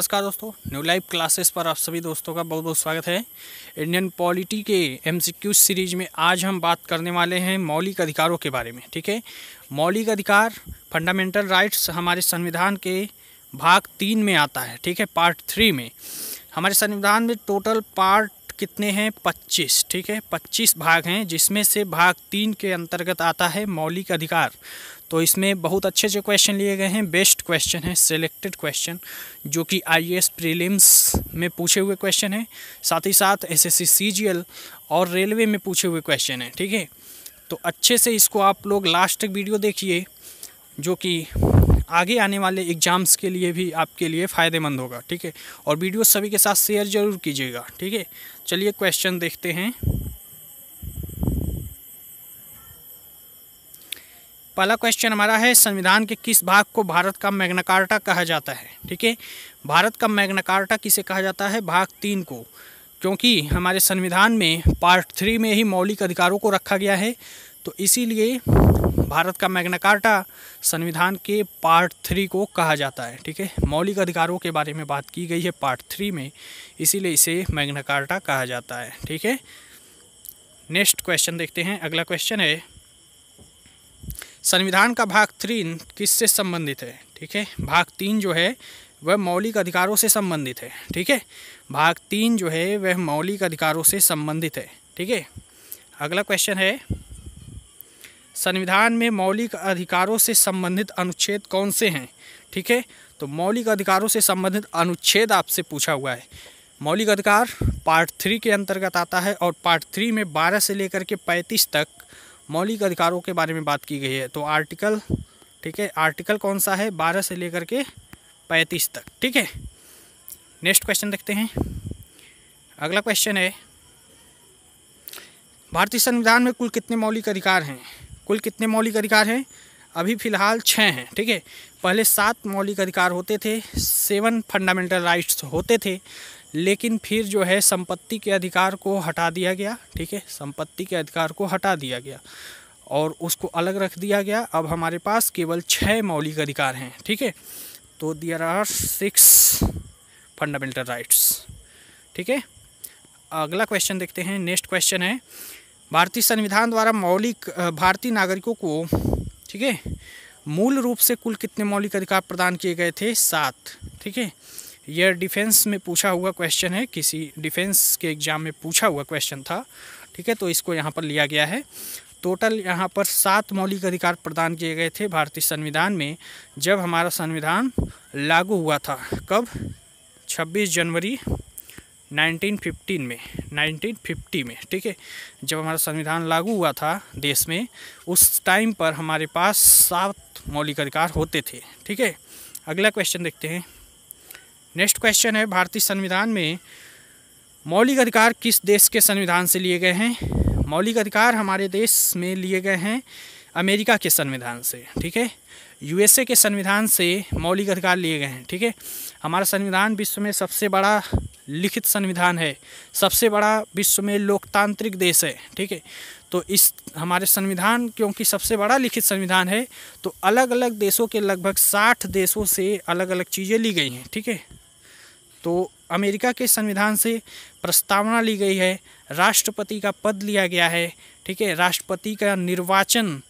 नमस्कार दोस्तों, new live classes पर आप सभी दोस्तों का बहुत बहुत स्वागत है। इंडियन पॉलिटी के एमसीक्यू सीरीज में आज हम बात करने वाले हैं मौलिक अधिकारों के बारे में। ठीक है, मौलिक अधिकार फंडामेंटल राइट्स हमारे संविधान के भाग 3 में आता है। ठीक है, पार्ट 3 में हमारे संविधान में टोटल पार्ट कितने हैं? 25। ठीक है, 25 भाग हैं, जिसमें से भाग 3 के अंतर्गत आता है मौलिक अधिकार। तो इसमें बहुत अच्छे अच्छे क्वेश्चन लिए गए हैं, बेस्ट क्वेश्चन है, सिलेक्टेड क्वेश्चन, जो कि आईएएस प्रीलिम्स में पूछे हुए क्वेश्चन है, साथ ही साथ एसएससी सीजीएल और रेलवे में पूछे हुए क्वेश्चन है। ठीक है, तो अच्छे से इसको आप लोग लास्ट तक वीडियो देखिए, जो कि आगे आने वाले एग्ज़ाम्स के लिए भी आपके लिए फ़ायदेमंद होगा। ठीक है, और वीडियो सभी के साथ शेयर ज़रूर कीजिएगा। ठीक है, चलिए क्वेश्चन देखते हैं। पहला क्वेश्चन हमारा है, संविधान के किस भाग को भारत का मैग्ना कार्टा कहा जाता है? ठीक है, भारत का मैग्ना कार्टा किसे कहा जाता है? भाग 3 को, क्योंकि हमारे संविधान में पार्ट 3 में ही मौलिक अधिकारों को रखा गया है, तो इसीलिए भारत का मैग्ना कार्टा संविधान के पार्ट 3 को कहा जाता है। ठीक है, मौलिक अधिकारों के बारे में बात की गई है पार्ट 3 में, इसीलिए इसे मैग्ना कार्टा कहा जाता है। ठीक है, नेक्स्ट क्वेश्चन देखते हैं। अगला क्वेश्चन है, संविधान का भाग 3 किससे संबंधित है? ठीक है, भाग 3 जो है वह मौलिक अधिकारों से संबंधित है। ठीक है, भाग 3 जो है वह मौलिक अधिकारों से संबंधित है। ठीक है, अगला क्वेश्चन है, संविधान में मौलिक अधिकारों से संबंधित अनुच्छेद कौन से हैं? ठीक है, तो मौलिक अधिकारों से संबंधित अनुच्छेद आपसे पूछा हुआ है। मौलिक अधिकार पार्ट 3 के अंतर्गत आता है, और पार्ट 3 में 12 से लेकर के 35 तक मौलिक अधिकारों के बारे में बात की गई है। तो आर्टिकल, ठीक है, आर्टिकल कौन सा है? 12 से लेकर के 35 तक। ठीक है, नेक्स्ट क्वेश्चन देखते हैं। अगला क्वेश्चन है, भारतीय संविधान में कुल कितने मौलिक अधिकार हैं? कुल कितने मौलिक अधिकार हैं? अभी फ़िलहाल 6 हैं। ठीक है, पहले 7 मौलिक अधिकार होते थे, 7 फंडामेंटल राइट्स होते थे, लेकिन फिर जो है संपत्ति के अधिकार को हटा दिया गया। ठीक है, संपत्ति के अधिकार को हटा दिया गया और उसको अलग रख दिया गया। अब हमारे पास केवल 6 मौलिक अधिकार हैं। ठीक है, तो देयर आर 6 फंडामेंटल राइट्स। ठीक है, अगला क्वेश्चन देखते हैं। नेक्स्ट क्वेश्चन है, भारतीय संविधान द्वारा भारतीय नागरिकों को, ठीक है, मूल रूप से कुल कितने मौलिक अधिकार प्रदान किए गए थे? 7। ठीक है, यह डिफेंस में पूछा हुआ क्वेश्चन है, किसी डिफेंस के एग्ज़ाम में पूछा हुआ क्वेश्चन था। ठीक है, तो इसको यहाँ पर लिया गया है। टोटल यहाँ पर 7 मौलिक अधिकार प्रदान किए गए थे भारतीय संविधान में, जब हमारा संविधान लागू हुआ था। कब? 26 जनवरी 1950 में। ठीक है, जब हमारा संविधान लागू हुआ था देश में, उस टाइम पर हमारे पास 7 मौलिक अधिकार होते थे। ठीक है, अगला क्वेश्चन देखते हैं। नेक्स्ट क्वेश्चन है, भारतीय संविधान में मौलिक अधिकार किस देश के संविधान से लिए गए हैं? मौलिक अधिकार हमारे देश में लिए गए हैं अमेरिका के संविधान से। ठीक है, यूएसए के संविधान से मौलिक अधिकार लिए गए हैं। ठीक है, हमारा संविधान विश्व में सबसे बड़ा लिखित संविधान है, सबसे बड़ा विश्व में लोकतांत्रिक देश है। ठीक है, तो इस हमारे संविधान, क्योंकि सबसे बड़ा लिखित संविधान है, तो अलग अलग देशों के लगभग 60 देशों से अलग अलग चीज़ें ली गई हैं। ठीक है, तो अमेरिका के संविधान से प्रस्तावना ली गई है, राष्ट्रपति का पद लिया गया है। ठीक है, राष्ट्रपति का निर्वाचन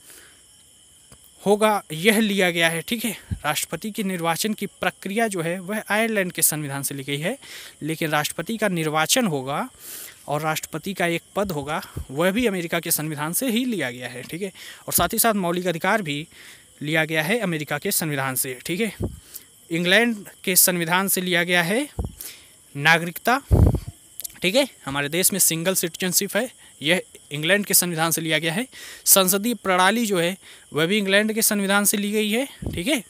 होगा, यह लिया गया है। ठीक है, राष्ट्रपति के निर्वाचन की प्रक्रिया जो है वह आयरलैंड के संविधान से ली गई है, लेकिन राष्ट्रपति का निर्वाचन होगा और राष्ट्रपति का एक पद होगा, वह भी अमेरिका के संविधान से ही लिया गया है। ठीक है, और साथ ही साथ मौलिक अधिकार भी लिया गया है अमेरिका के संविधान से। ठीक है, इंग्लैंड के संविधान से लिया गया है नागरिकता। ठीक है, हमारे देश में सिंगल सिटीजनशिप है, यह इंग्लैंड के संविधान से लिया गया है। संसदीय प्रणाली जो है वह भी इंग्लैंड के संविधान से ली गई है। ठीक है,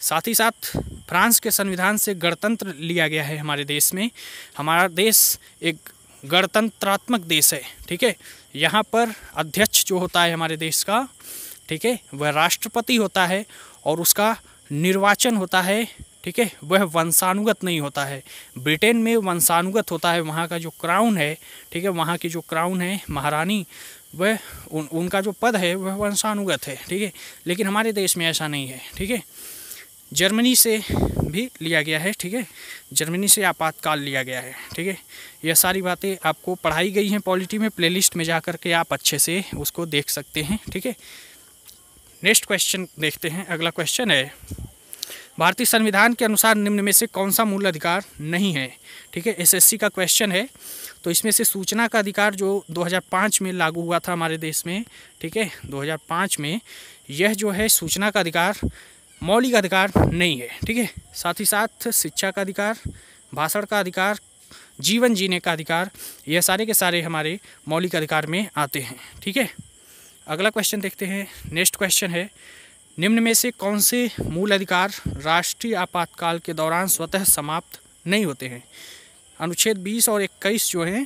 साथ ही साथ फ्रांस के संविधान से गणतंत्र लिया गया है हमारे देश में। हमारा देश एक गणतंत्रात्मक देश है। ठीक है, यहाँ पर अध्यक्ष जो होता है हमारे देश का, ठीक है, वह राष्ट्रपति होता है और उसका निर्वाचन होता है। ठीक है, वह वंशानुगत नहीं होता है। ब्रिटेन में वंशानुगत होता है, वहाँ का जो क्राउन है, ठीक है, वहाँ की जो क्राउन है महारानी, वह उनका जो पद है वह वंशानुगत है। ठीक है, लेकिन हमारे देश में ऐसा नहीं है। ठीक है, जर्मनी से भी लिया गया है, ठीक है, जर्मनी से आपातकाल लिया गया है, ठीक है। यह सारी बातें आपको पढ़ाई गई हैं पॉलिटी में, प्लेलिस्ट में जा कर के आप अच्छे से उसको देख सकते हैं, ठीक है। नेक्स्ट क्वेश्चन देखते हैं। अगला क्वेश्चन है, भारतीय संविधान के अनुसार निम्न में से कौन सा मूल अधिकार नहीं है, ठीक है। एसएससी का क्वेश्चन है। तो इसमें से सूचना का अधिकार जो 2005 में लागू हुआ था हमारे देश में, ठीक है, 2005 में, यह जो है सूचना का अधिकार मौलिक अधिकार नहीं है, ठीक है। साथ ही साथ शिक्षा का अधिकार, भाषण का अधिकार, जीवन जीने का अधिकार, यह सारे के सारे हमारे मौलिक अधिकार में आते हैं, ठीक है। अगला क्वेश्चन देखते हैं। नेक्स्ट क्वेश्चन है, निम्न में से कौन से मूल अधिकार राष्ट्रीय आपातकाल के दौरान स्वतः समाप्त नहीं होते हैं। अनुच्छेद 20 और 21 जो हैं,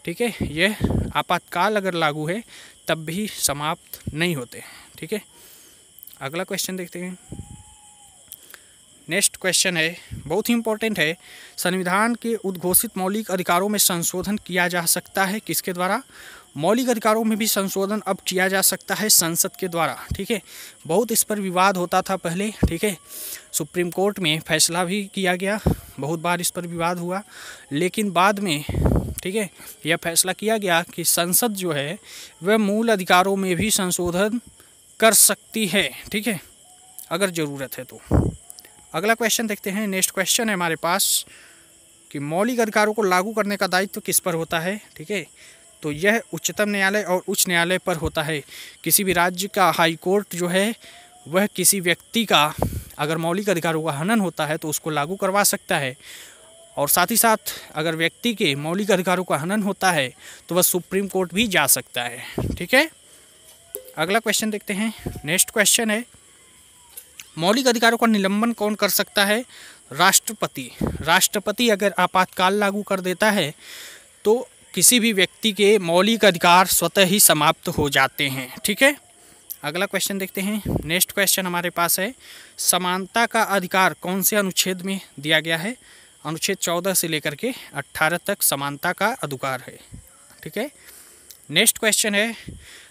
ठीक है, यह आपातकाल अगर लागू है तब भी समाप्त नहीं होते हैं, ठीक है। अगला क्वेश्चन देखते हैं। नेक्स्ट क्वेश्चन है, बहुत ही इम्पोर्टेंट है, संविधान के उद्घोषित मौलिक अधिकारों में संशोधन किया जा सकता है किसके द्वारा। मौलिक अधिकारों में भी संशोधन अब किया जा सकता है संसद के द्वारा, ठीक है। बहुत इस पर विवाद होता था पहले, ठीक है, सुप्रीम कोर्ट में फैसला भी किया गया, बहुत बार इस पर विवाद हुआ, लेकिन बाद में, ठीक है, यह फैसला किया गया कि संसद जो है वह मूल अधिकारों में भी संशोधन कर सकती है, ठीक है, अगर ज़रूरत है तो। अगला क्वेश्चन देखते हैं। नेक्स्ट क्वेश्चन है हमारे पास कि मौलिक अधिकारों को लागू करने का दायित्व किस पर होता है, ठीक है। तो यह उच्चतम न्यायालय और उच्च न्यायालय पर होता है। किसी भी राज्य का हाई कोर्ट जो है वह किसी व्यक्ति का अगर मौलिक अधिकारों का हनन होता है तो उसको लागू करवा सकता है, और साथ ही साथ अगर व्यक्ति के मौलिक अधिकारों का हनन होता है तो वह सुप्रीम कोर्ट भी जा सकता है, ठीक है। अगला क्वेश्चन देखते हैं। नेक्स्ट क्वेश्चन है, मौलिक अधिकारों का निलंबन कौन कर सकता है। राष्ट्रपति। राष्ट्रपति अगर आपातकाल लागू कर देता है तो किसी भी व्यक्ति के मौलिक अधिकार स्वतः ही समाप्त हो जाते हैं, ठीक है। अगला क्वेश्चन देखते हैं। नेक्स्ट क्वेश्चन हमारे पास है, समानता का अधिकार कौन से अनुच्छेद में दिया गया है। अनुच्छेद 14 से लेकर के 18 तक समानता का अधिकार है, ठीक है। नेक्स्ट क्वेश्चन है,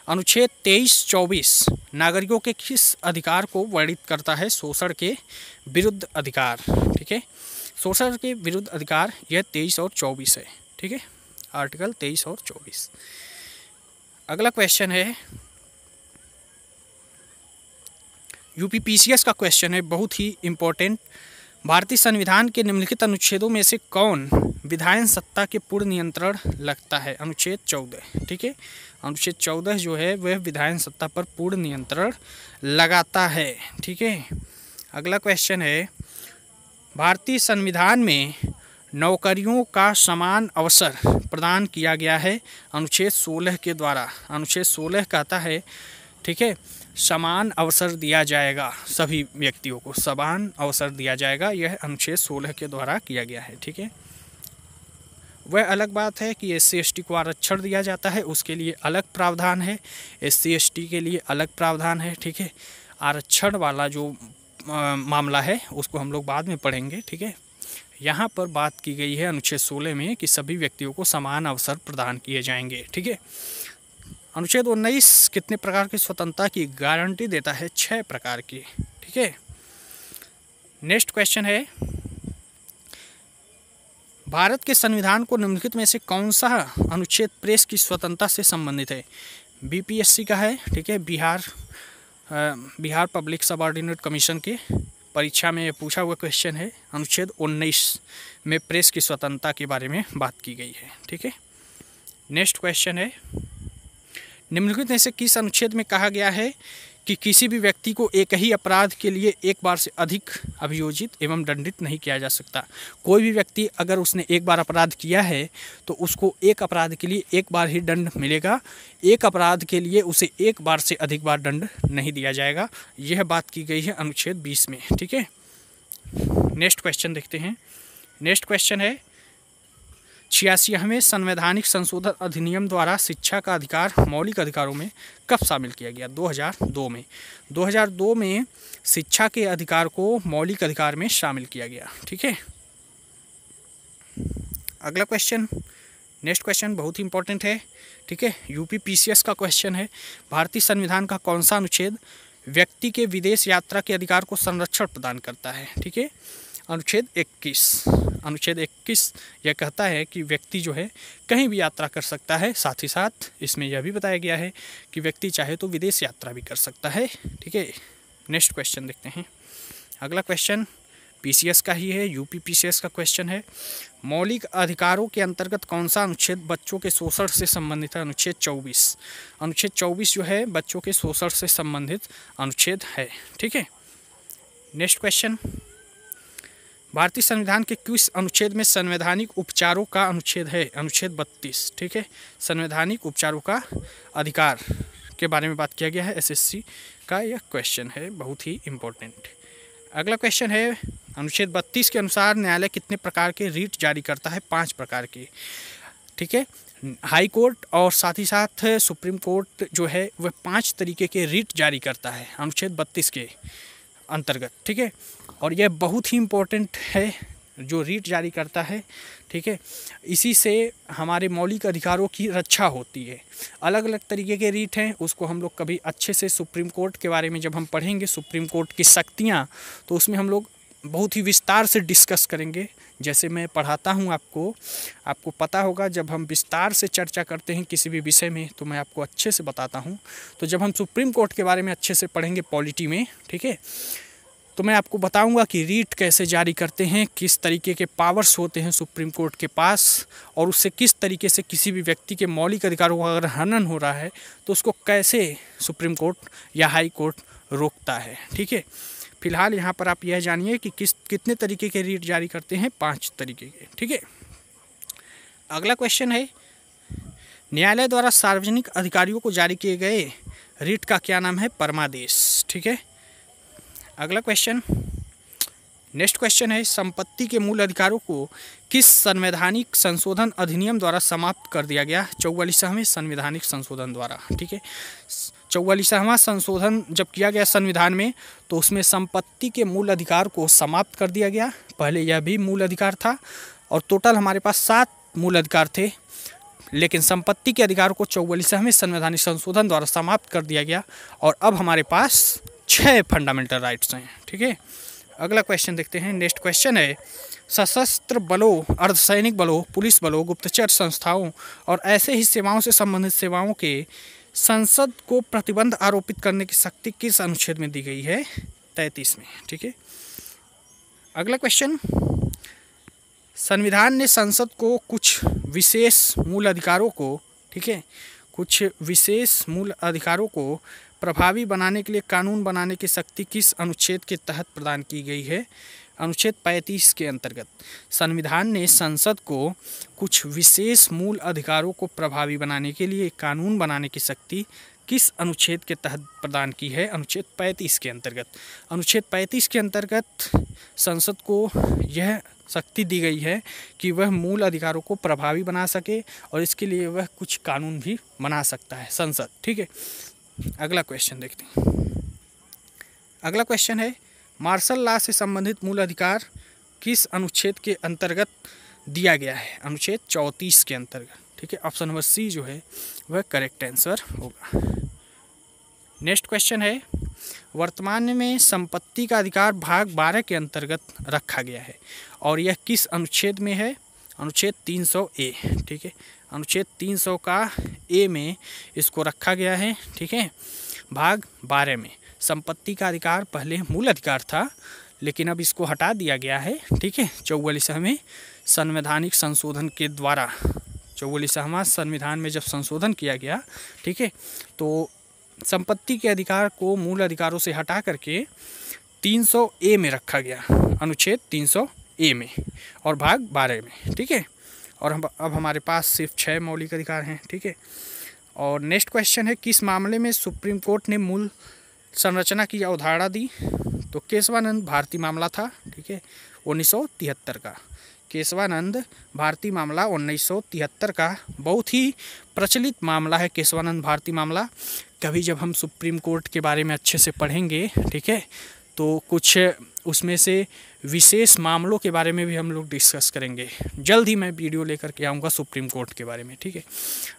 अनुच्छेद 23-24 नागरिकों के किस अधिकार को वर्णित करता है। शोषण के विरुद्ध अधिकार, ठीक है, शोषण के विरुद्ध अधिकार यह 23 और 24 है, ठीक है, आर्टिकल 23 और 24। अगला क्वेश्चन है, यूपीपीसीएस का क्वेश्चन है, बहुत ही इम्पोर्टेंट। भारतीय संविधान के निम्नलिखित अनुच्छेदों में से कौन विधायन सत्ता के पूर्ण नियंत्रण लगता है। अनुच्छेद 14, ठीक है, अनुच्छेद 14 जो है वह विधायन सत्ता पर पूर्ण नियंत्रण लगाता है, ठीक है। अगला क्वेश्चन है, भारतीय संविधान में नौकरियों का समान अवसर प्रदान किया गया है। अनुच्छेद 16 के द्वारा। अनुच्छेद 16 कहता है, ठीक है, समान अवसर दिया जाएगा, सभी व्यक्तियों को समान अवसर दिया जाएगा, यह अनुच्छेद 16 के द्वारा किया गया है, ठीक है। वह अलग बात है कि SC/ST को आरक्षण दिया जाता है, उसके लिए अलग प्रावधान है, SC/ST के लिए अलग प्रावधान है, ठीक है। आरक्षण वाला जो मामला है उसको हम लोग बाद में पढ़ेंगे, ठीक है। यहाँ पर बात की गई है अनुच्छेद 16 में कि सभी व्यक्तियों को समान अवसर प्रदान किए जाएंगे, ठीक है। अनुच्छेद 19 कितने प्रकार की स्वतंत्रता की गारंटी देता है। 6 प्रकार की, ठीक है। नेक्स्ट क्वेश्चन है, भारत के संविधान को निम्नलिखित में से कौन सा अनुच्छेद प्रेस की स्वतंत्रता से संबंधित है। BPSC का है, ठीक है, बिहार पब्लिक सबऑर्डिनेट कमीशन के परीक्षा में पूछा हुआ क्वेश्चन है। अनुच्छेद 19 में प्रेस की स्वतंत्रता के बारे में बात की गई है, ठीक है। नेक्स्ट क्वेश्चन है, निम्नलिखित में से किस अनुच्छेद में कहा गया है कि किसी भी व्यक्ति को एक ही अपराध के लिए एक बार से अधिक अभियोजित एवं दंडित नहीं किया जा सकता। कोई भी व्यक्ति अगर उसने एक बार अपराध किया है तो उसको एक अपराध के लिए एक बार ही दंड मिलेगा, एक अपराध के लिए उसे एक बार से अधिक बार दंड नहीं दिया जाएगा। यह बात की गई है अनुच्छेद 20 में, ठीक है। नेक्स्ट क्वेश्चन देखते हैं। नेक्स्ट क्वेश्चन है, 86वें संवैधानिक संशोधन अधिनियम द्वारा शिक्षा का अधिकार मौलिक अधिकारों में कब शामिल किया गया। 2002 में। 2002 में शिक्षा के अधिकार को मौलिक अधिकार में शामिल किया गया, ठीक है। अगला क्वेश्चन, नेक्स्ट क्वेश्चन बहुत ही इंपॉर्टेंट है, ठीक है, यूपीपीसीएस का क्वेश्चन है। भारतीय संविधान का कौन सा अनुच्छेद व्यक्ति के विदेश यात्रा के अधिकार को संरक्षण प्रदान करता है। ठीक है, अनुच्छेद 21 यह कहता है कि व्यक्ति जो है कहीं भी यात्रा कर सकता है। साथ ही साथ इसमें यह भी बताया गया है कि व्यक्ति चाहे तो विदेश यात्रा भी कर सकता है। ठीक है, नेक्स्ट क्वेश्चन देखते हैं। अगला क्वेश्चन पीसीएस का ही है, यूपी पीसीएस का क्वेश्चन है। मौलिक अधिकारों के अंतर्गत कौन सा अनुच्छेद बच्चों के शोषण से संबंधित है? अनुच्छेद 24। अनुच्छेद 24 जो है बच्चों के शोषण से संबंधित अनुच्छेद है। ठीक है, नेक्स्ट क्वेश्चन, भारतीय संविधान के किस अनुच्छेद में संवैधानिक उपचारों का अनुच्छेद है? अनुच्छेद 32। ठीक है, संवैधानिक उपचारों का अधिकार के बारे में बात किया गया है। एसएससी का यह क्वेश्चन है, बहुत ही इम्पोर्टेंट। अगला क्वेश्चन है, अनुच्छेद 32 के अनुसार न्यायालय कितने प्रकार के रीट जारी करता है? 5 प्रकार के। ठीक है, हाई कोर्ट और साथ ही साथ सुप्रीम कोर्ट जो है वह 5 तरीके के रीट जारी करता है अनुच्छेद 32 के अंतर्गत। ठीक है, और यह बहुत ही इम्पोर्टेंट है जो रीट जारी करता है। ठीक है, इसी से हमारे मौलिक अधिकारों की रक्षा होती है। अलग अलग तरीके के रीट हैं, उसको हम लोग कभी अच्छे से सुप्रीम कोर्ट के बारे में जब हम पढ़ेंगे, सुप्रीम कोर्ट की शक्तियाँ, तो उसमें हम लोग बहुत ही विस्तार से डिस्कस करेंगे। जैसे मैं पढ़ाता हूँ आपको पता होगा, जब हम विस्तार से चर्चा करते हैं किसी भी विषय में तो मैं आपको अच्छे से बताता हूँ। तो जब हम सुप्रीम कोर्ट के बारे में अच्छे से पढ़ेंगे पॉलिटी में, ठीक है, तो मैं आपको बताऊंगा कि रीट कैसे जारी करते हैं, किस तरीके के पावर्स होते हैं सुप्रीम कोर्ट के पास, और उससे किस तरीके से किसी भी व्यक्ति के मौलिक अधिकारों का अगर हनन हो रहा है तो उसको कैसे सुप्रीम कोर्ट या हाई कोर्ट रोकता है। ठीक है, फिलहाल यहाँ पर आप यह जानिए कि कितने तरीके के रीट जारी करते हैं? 5 तरीके के। ठीक है, अगला क्वेश्चन है, न्यायालय द्वारा सार्वजनिक अधिकारियों को जारी किए गए रीट का क्या नाम है? परमादेश। ठीक है, अगला क्वेश्चन, नेक्स्ट क्वेश्चन है, संपत्ति के मूल अधिकारों को किस संवैधानिक संशोधन अधिनियम द्वारा समाप्त कर दिया गया? 44वें संवैधानिक संशोधन द्वारा। ठीक है, 44वां संशोधन जब किया गया संविधान में तो उसमें संपत्ति के मूल अधिकार को समाप्त कर दिया गया। पहले यह भी मूल अधिकार था और टोटल हमारे पास 7 मूल अधिकार थे, लेकिन संपत्ति के अधिकार को 44वें संवैधानिक संशोधन द्वारा समाप्त कर दिया गया और अब हमारे पास 6 फंडामेंटल राइट्स हैं। ठीक है, अगला क्वेश्चन देखते हैं। नेक्स्ट क्वेश्चन है, सशस्त्र बलों, अर्धसैनिक बलों, पुलिस बलों, गुप्तचर संस्थाओं और ऐसे ही सेवाओं से संबंधित सेवाओं के संसद को प्रतिबंध आरोपित करने की शक्ति किस अनुच्छेद में दी गई है? 33 में। ठीक है, अगला क्वेश्चन, संविधान ने संसद को कुछ विशेष मूल अधिकारों को, ठीक है, कुछ विशेष मूल अधिकारों को प्रभावी बनाने के लिए कानून बनाने की शक्ति किस अनुच्छेद के तहत प्रदान की गई है? अनुच्छेद 35 के अंतर्गत संविधान ने संसद को कुछ विशेष मूल अधिकारों को प्रभावी बनाने के लिए कानून बनाने की शक्ति किस अनुच्छेद के तहत प्रदान की है? अनुच्छेद 35 के अंतर्गत। अनुच्छेद 35 के अंतर्गत संसद को यह शक्ति दी गई है कि वह मूल अधिकारों को प्रभावी बना सके और इसके लिए वह कुछ कानून भी बना सकता है संसद। ठीक है, अगला क्वेश्चन देखते हैं। अगला क्वेश्चन है, मार्शल लॉ से संबंधित मूल अधिकार किस अनुच्छेद के अंतर्गत दिया गया है? अनुच्छेद 34 के अंतर्गत। ठीक है, ऑप्शन नंबर सी जो है वह करेक्ट आंसर होगा। नेक्स्ट क्वेश्चन है, वर्तमान में संपत्ति का अधिकार भाग 12 के अंतर्गत रखा गया है और यह किस अनुच्छेद में है? अनुच्छेद 300A। ठीक है, अनुच्छेद 300 का ए में इसको रखा गया है। ठीक है, भाग 12 में संपत्ति का अधिकार पहले मूल अधिकार था, लेकिन अब इसको हटा दिया गया है। ठीक है, 44वें संवैधानिक संशोधन के द्वारा, 44वां संविधान में जब संशोधन किया गया, ठीक है, तो संपत्ति के अधिकार को मूल अधिकारों से हटा करके 300A में रखा गया, अनुच्छेद 300A में और भाग 12 में। ठीक है, और अब हमारे पास सिर्फ 6 मौलिक अधिकार हैं। ठीक है, और नेक्स्ट क्वेश्चन है, किस मामले में सुप्रीम कोर्ट ने मूल संरचना की अवधारणा दी? तो केशवानंद भारती मामला था। ठीक है, 1973 का केशवानंद भारती मामला 1973 का बहुत ही प्रचलित मामला है केशवानंद भारती मामला। कभी जब हम सुप्रीम कोर्ट के बारे में अच्छे से पढ़ेंगे, ठीक है, तो कुछ उसमें से विशेष मामलों के बारे में भी हम लोग डिस्कस करेंगे। जल्द ही मैं वीडियो लेकर के आऊँगा सुप्रीम कोर्ट के बारे में। ठीक है,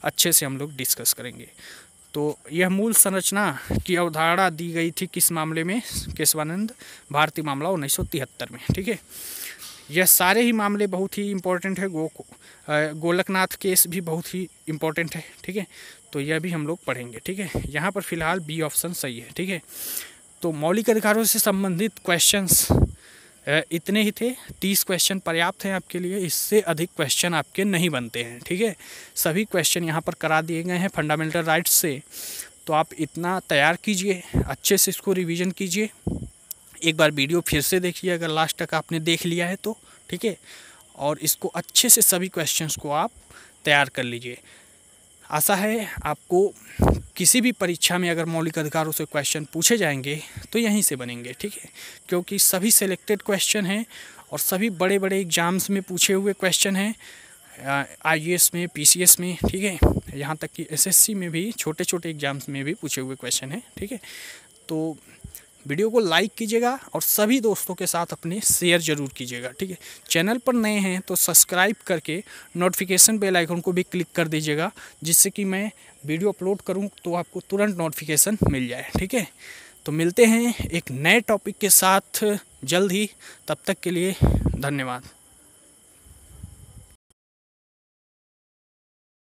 अच्छे से हम लोग डिस्कस करेंगे। तो यह मूल संरचना की अवधारणा दी गई थी किस मामले में? केशवानंद भारती मामला 1973 में। ठीक है, यह सारे ही मामले बहुत ही इम्पोर्टेंट है। गोलकनाथ केस भी बहुत ही इम्पोर्टेंट है। ठीक है, तो यह भी हम लोग पढ़ेंगे। ठीक है, यहाँ पर फिलहाल बी ऑप्शन सही है। ठीक है, तो मौलिक अधिकारों से संबंधित क्वेश्चंस इतने ही थे। 30 क्वेश्चन पर्याप्त हैं आपके लिए, इससे अधिक क्वेश्चन आपके नहीं बनते हैं। ठीक है, सभी क्वेश्चन यहाँ पर करा दिए गए हैं फंडामेंटल राइट्स से। तो आप इतना तैयार कीजिए, अच्छे से इसको रिवीजन कीजिए। एक बार वीडियो फिर से देखिए अगर लास्ट तक आपने देख लिया है तो। ठीक है, और इसको अच्छे से सभी क्वेश्चंस को आप तैयार कर लीजिए। आशा है आपको किसी भी परीक्षा में अगर मौलिक अधिकारों से क्वेश्चन पूछे जाएंगे तो यहीं से बनेंगे। ठीक है, क्योंकि सभी सिलेक्टेड क्वेश्चन हैं और सभी बड़े बड़े एग्ज़ाम्स में पूछे हुए क्वेश्चन हैं, IAS में, PCS में। ठीक है, यहाँ तक कि SSC में भी छोटे छोटे एग्ज़ाम्स में भी पूछे हुए क्वेश्चन हैं। ठीक है, तो वीडियो को लाइक कीजिएगा और सभी दोस्तों के साथ अपने शेयर ज़रूर कीजिएगा। ठीक है, चैनल पर नए हैं तो सब्सक्राइब करके नोटिफिकेशन बेल आइकन को भी क्लिक कर दीजिएगा, जिससे कि मैं वीडियो अपलोड करूं तो आपको तुरंत नोटिफिकेशन मिल जाए। ठीक है, तो मिलते हैं एक नए टॉपिक के साथ जल्द ही। तब तक के लिए धन्यवाद।